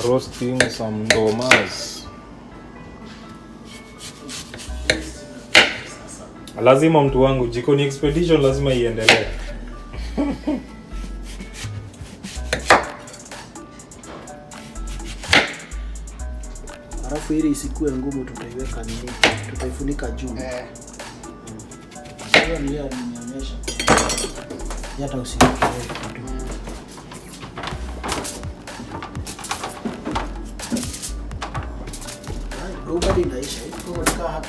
roasting some ndumas. Lazima mtu wangu Jikoni Expedition lazima iendelee. Alafu ili isikue ngumu tutaiweka nini? Tutaifunika juu. Hiyo ni yeye alinionyesha. Hata usiweke kitu. Bado inaisha. Iko nika hapo.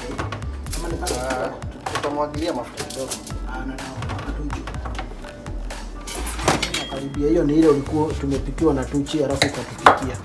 Kama nipata tutamwagilia mafuta kidogo. Na tuju. Karibia hiyo ni ile ulikuwa tumepikiwa na tuchi alafu ukatupikia.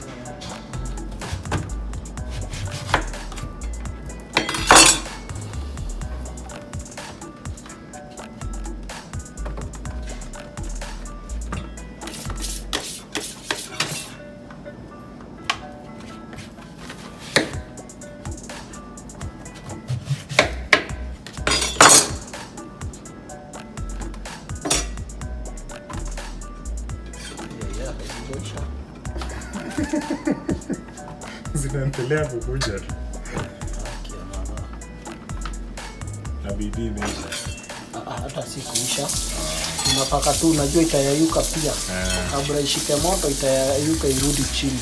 Zinaendelea kukuja tu. Na bidii imeisha. Hata si kuisha. Unapaka tu unajua itayayuka pia. Kabla ishike moto itayayuka irudi chini.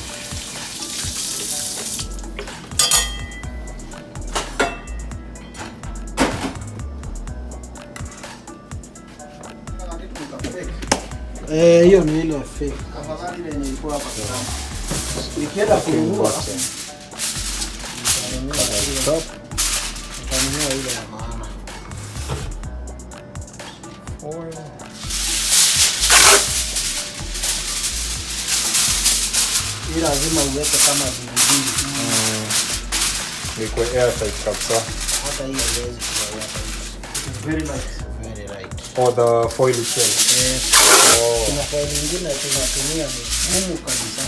Hiyo ni ile fake. Afadhali ile yenye ilikuwa hapa sana. Nikienda kununua nitanunua ile ya maana. Hii lazima uweke kama virudivi. Iko airtight kabisa. Hata hii haiwezi kuwa airtight. Very light. Very light. Or the foil itself. Kuna foil nyingine tunatumia ni ngumu kabisa.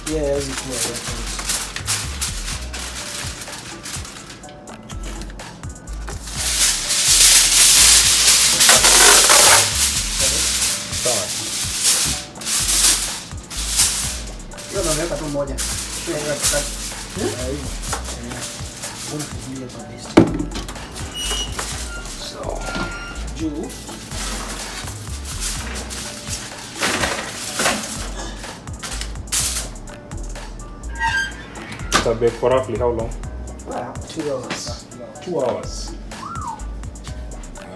Haiwezi kuwa airtight. Hiyo naweka tu moja. Hiyo kati. So, juu It'll bake for roughly how long? 2 hours. 2 hours.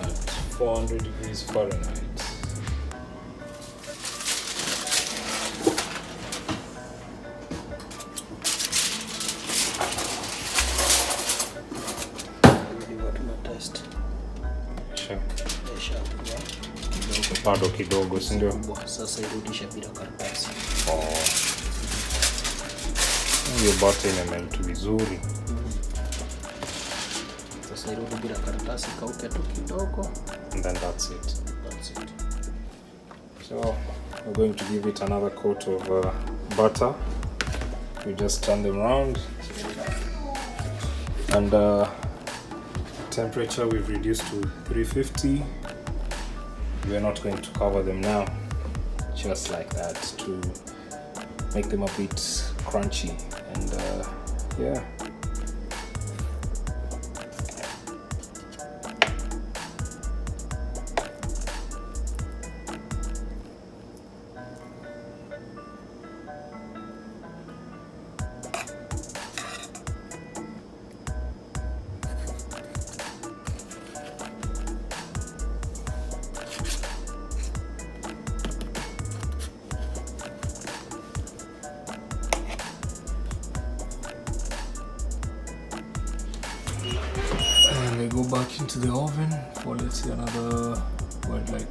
At 400 degrees Fahrenheit. Bado kidogo, si ndio? Sasa irudisha bila karatasi. Hiyo bata imemelt vizuri. Sasa irudi bila karatasi, kauke tu kidogo. And then that's it. So we're going to give it another coat of butter. We just turn them around. And temperature we've reduced to 350. We're not going to cover them now, just like that, to make them a bit crunchy. And yeah. Go back into the oven for, let's say, another like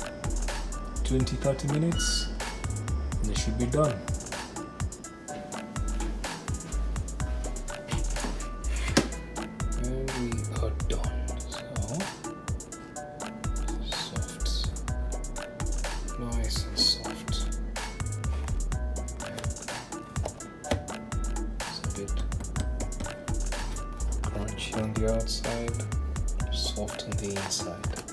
20-30 minutes, and they should be done. And we are done. So soft, nice and soft. It's a bit crunchy on the outside, soft on the inside.